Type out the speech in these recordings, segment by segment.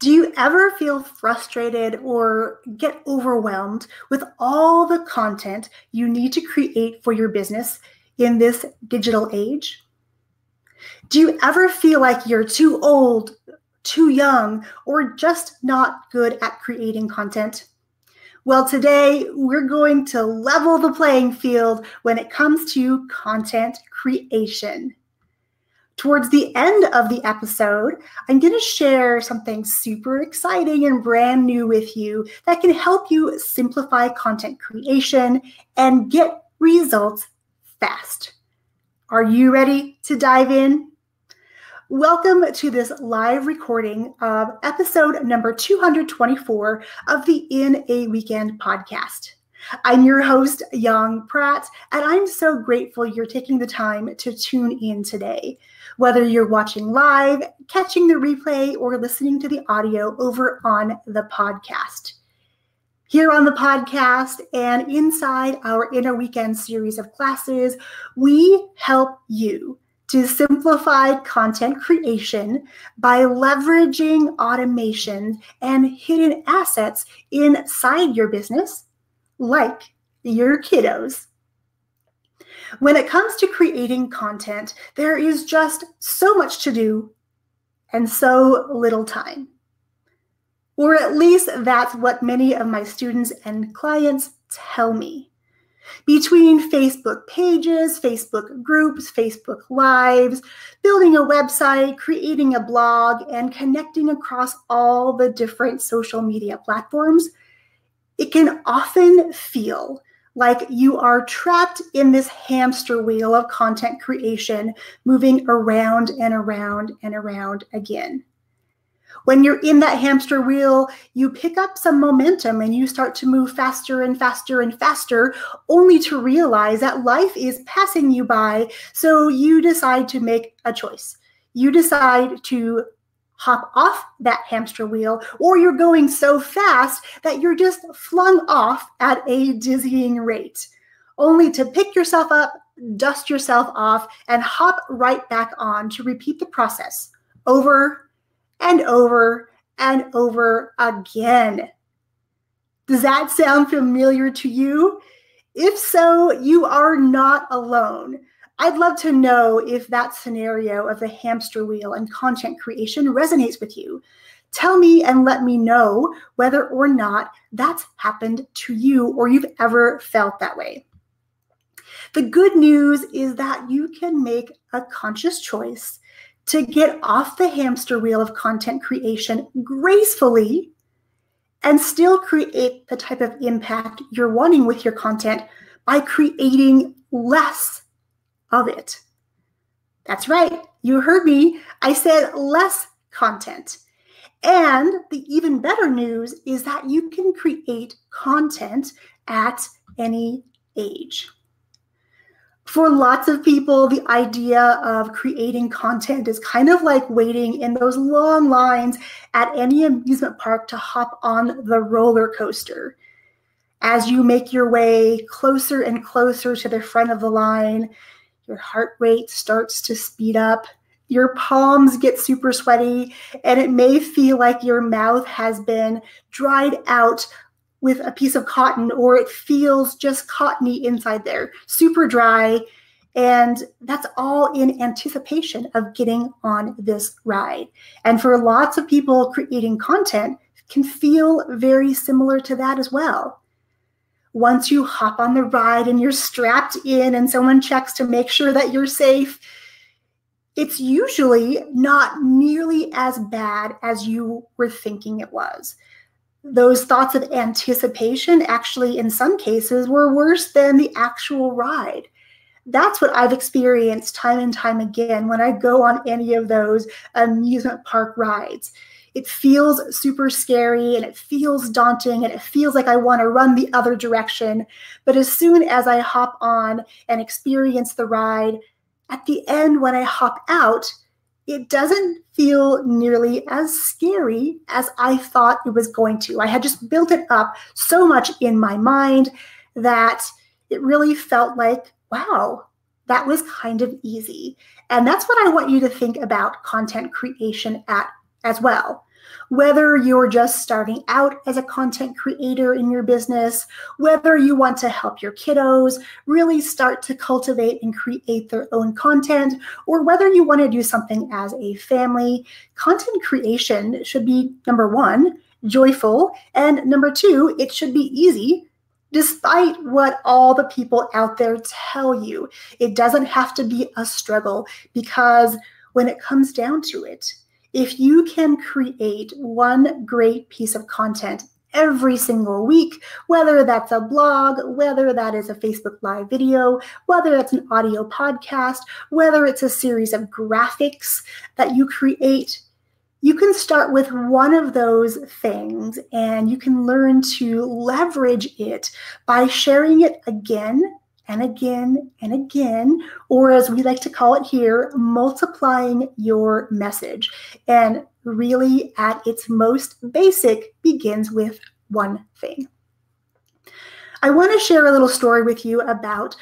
Do you ever feel frustrated or get overwhelmed with all the content you need to create for your business in this digital age? Do you ever feel like you're too old, too young, or just not good at creating content? Well, today we're going to level the playing field when it comes to content creation. Towards the end of the episode, I'm going to share something super exciting and brand new with you that can help you simplify content creation and get results fast. Are you ready to dive in? Welcome to this live recording of episode number 224 of the In a Weekend podcast. I'm your host, Yang Pratt, and I'm so grateful you're taking the time to tune in today. Whether you're watching live, catching the replay, or listening to the audio over on the podcast. Here on the podcast and inside our In a Weekend series of classes, we help you to simplify content creation by leveraging automation and hidden assets inside your business, like your kiddos. When it comes to creating content, there is just so much to do and so little time. Or at least that's what many of my students and clients tell me. Between Facebook pages, Facebook groups, Facebook Lives, building a website, creating a blog, and connecting across all the different social media platforms, it can often feel like you are trapped in this hamster wheel of content creation, moving around and around and around again. When you're in that hamster wheel, you pick up some momentum and you start to move faster and faster and faster, only to realize that life is passing you by, so you decide to make a choice. You decide to hop off that hamster wheel, or you're going so fast that you're just flung off at a dizzying rate, only to pick yourself up, dust yourself off, and hop right back on to repeat the process over and over and over again. Does that sound familiar to you? If so, you are not alone. I'd love to know if that scenario of the hamster wheel and content creation resonates with you. Tell me and let me know whether or not that's happened to you or you've ever felt that way. The good news is that you can make a conscious choice to get off the hamster wheel of content creation gracefully and still create the type of impact you're wanting with your content by creating less of it. That's right. You heard me. I said less content. And the even better news is that you can create content at any age. For lots of people, the idea of creating content is kind of like waiting in those long lines at any amusement park to hop on the roller coaster. As you make your way closer and closer to the front of the line, your heart rate starts to speed up, your palms get super sweaty, and it may feel like your mouth has been dried out with a piece of cotton, or it feels just cottony inside there, super dry, and that's all in anticipation of getting on this ride. And for lots of people, creating content can feel very similar to that as well. Once you hop on the ride and you're strapped in and someone checks to make sure that you're safe, it's usually not nearly as bad as you were thinking it was. Those thoughts of anticipation actually, in some cases, were worse than the actual ride. That's what I've experienced time and time again when I go on any of those amusement park rides. It feels super scary and it feels daunting and it feels like I want to run the other direction. But as soon as I hop on and experience the ride, at the end when I hop out, it doesn't feel nearly as scary as I thought it was going to. I had just built it up so much in my mind that it really felt like, wow, that was kind of easy. And that's what I want you to think about content creation as well. Whether you're just starting out as a content creator in your business, whether you want to help your kiddos really start to cultivate and create their own content, or whether you want to do something as a family, content creation should be, number one, joyful, and number two, it should be easy. Despite what all the people out there tell you, it doesn't have to be a struggle, because when it comes down to it, if you can create one great piece of content every single week, whether that's a blog, whether that is a Facebook Live video, whether it's an audio podcast, whether it's a series of graphics that you create, you can start with one of those things and you can learn to leverage it by sharing it again and again and again, or as we like to call it here, multiplying your message. And really, at its most basic, begins with one thing. I want to share a little story with you about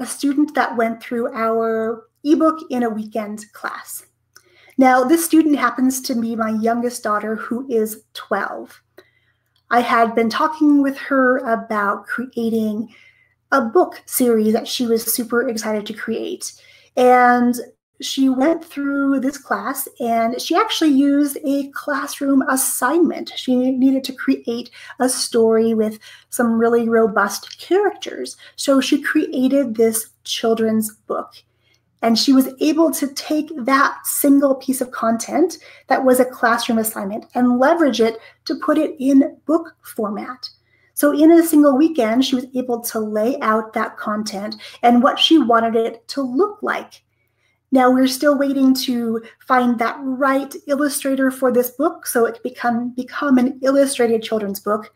a student that went through our ebook in a weekend class. Now, this student happens to be my youngest daughter, who is 12. I had been talking with her about creating a book series that she was super excited to create. And she went through this class and she actually used a classroom assignment. She needed to create a story with some really robust characters. So she created this children's book. And she was able to take that single piece of content that was a classroom assignment and leverage it to put it in book format. So in a single weekend, she was able to lay out that content and what she wanted it to look like. Now we're still waiting to find that right illustrator for this book so it can become an illustrated children's book.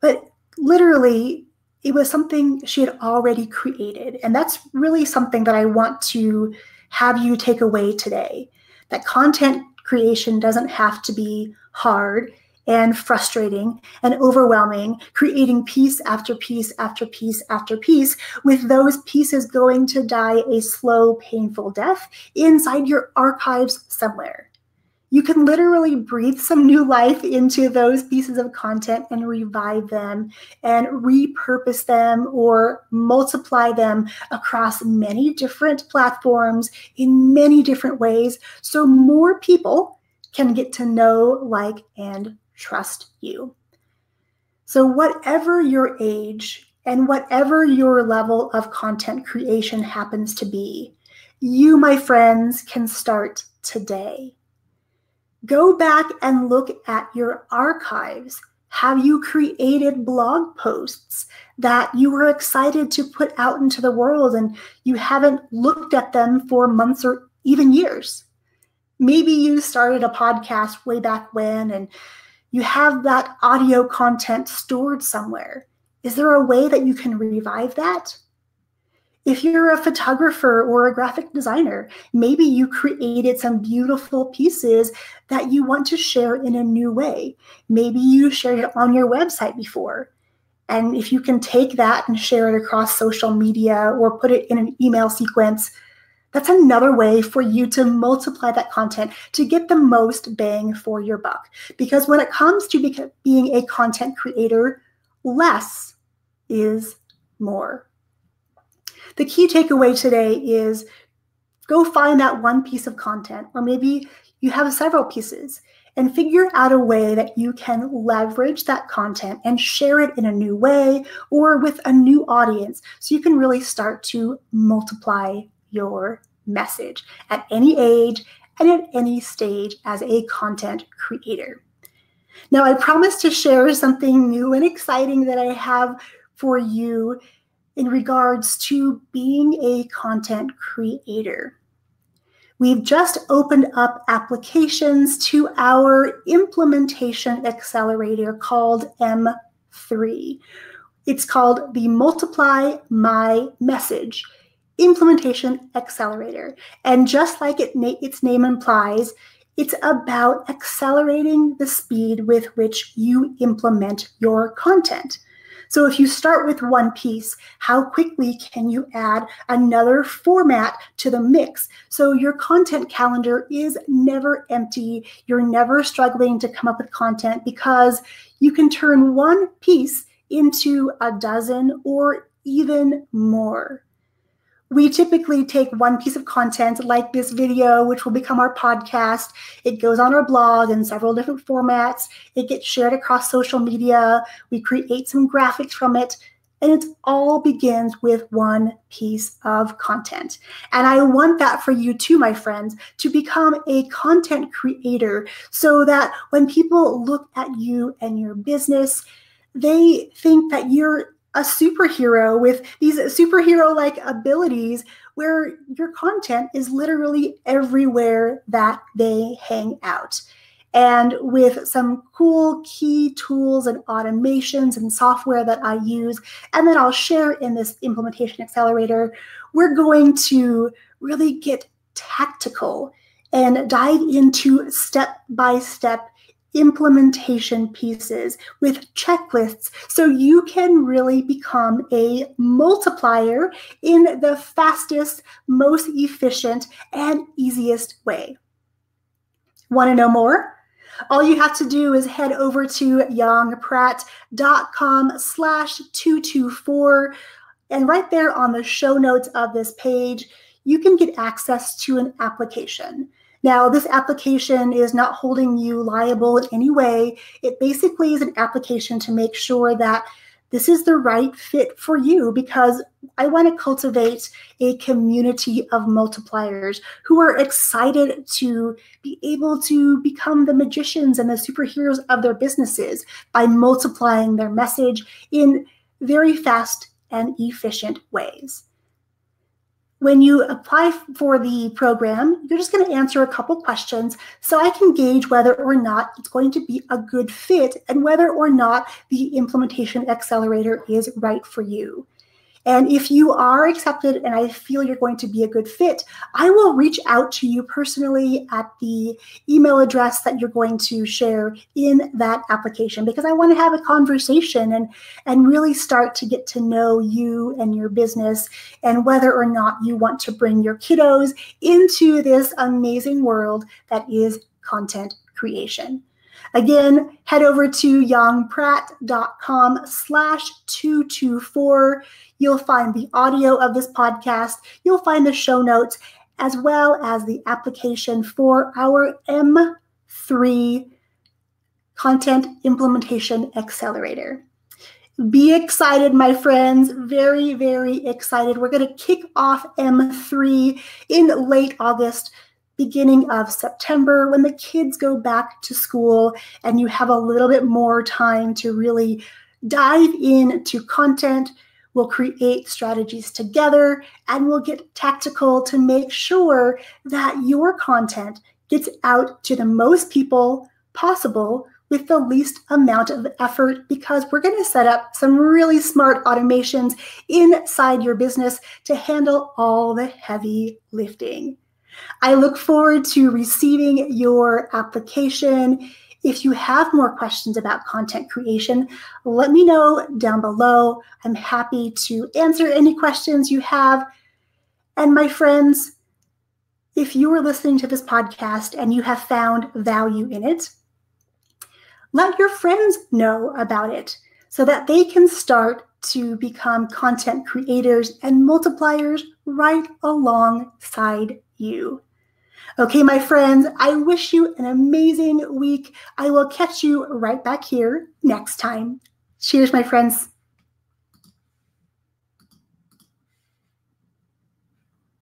But literally, it was something she had already created. And that's really something that I want to have you take away today. That content creation doesn't have to be hard and frustrating and overwhelming, creating piece after piece after piece after piece, with those pieces going to die a slow, painful death inside your archives somewhere. You can literally breathe some new life into those pieces of content and revive them and repurpose them or multiply them across many different platforms in many different ways so more people can get to know, like, and trust you. So whatever your age and whatever your level of content creation happens to be, you, my friends, can start today. Go back and look at your archives. Have you created blog posts that you were excited to put out into the world and you haven't looked at them for months or even years? Maybe you started a podcast way back when and you have that audio content stored somewhere. Is there a way that you can revive that? If you're a photographer or a graphic designer, maybe you created some beautiful pieces that you want to share in a new way. Maybe you shared it on your website before. And if you can take that and share it across social media or put it in an email sequence, that's another way for you to multiply that content to get the most bang for your buck. Because when it comes to being a content creator, less is more. The key takeaway today is go find that one piece of content, or maybe you have several pieces, and figure out a way that you can leverage that content and share it in a new way or with a new audience so you can really start to multiply your message at any age and at any stage as a content creator. Now, I promise to share something new and exciting that I have for you in regards to being a content creator. We've just opened up applications to our implementation accelerator called M3. It's called the Multiply My Message Implementation Accelerator. And just like its name implies, it's about accelerating the speed with which you implement your content. So if you start with one piece, how quickly can you add another format to the mix? So your content calendar is never empty. You're never struggling to come up with content because you can turn one piece into a dozen or even more. We typically take one piece of content like this video, which will become our podcast. It goes on our blog in several different formats. It gets shared across social media. We create some graphics from it. And it all begins with one piece of content. And I want that for you too, my friends, to become a content creator so that when people look at you and your business, they think that you're a superhero with these superhero-like abilities where your content is literally everywhere that they hang out. And with some cool key tools and automations and software that I use, and that I'll share in this implementation accelerator, we're going to really get tactical and dive into step-by-step implementation pieces with checklists so you can really become a multiplier in the fastest, most efficient, and easiest way. Want to know more? All you have to do is head over to yongpratt.com/224, and right there on the show notes of this page, you can get access to an application. Now, this application is not holding you liable in any way. It basically is an application to make sure that this is the right fit for you, because I want to cultivate a community of multipliers who are excited to be able to become the magicians and the superheroes of their businesses by multiplying their message in very fast and efficient ways. When you apply for the program, you're just going to answer a couple questions so I can gauge whether or not it's going to be a good fit and whether or not the implementation accelerator is right for you. And if you are accepted and I feel you're going to be a good fit, I will reach out to you personally at the email address that you're going to share in that application, because I want to have a conversation and really start to get to know you and your business and whether or not you want to bring your kiddos into this amazing world that is content creation. Again, head over to yongpratt.com/224. You'll find the audio of this podcast. You'll find the show notes as well as the application for our M3 Content Implementation Accelerator. Be excited, my friends. Very, very excited. We're going to kick off M3 in late August, beginning of September, when the kids go back to school and you have a little bit more time to really dive into content. We'll create strategies together and we'll get tactical to make sure that your content gets out to the most people possible with the least amount of effort, because we're going to set up some really smart automations inside your business to handle all the heavy lifting. I look forward to receiving your application. If you have more questions about content creation, let me know down below. I'm happy to answer any questions you have. And my friends, if you are listening to this podcast and you have found value in it, let your friends know about it so that they can start to become content creators and multipliers right alongside you. Okay, my friends, I wish you an amazing week. I will catch you right back here next time. Cheers, my friends.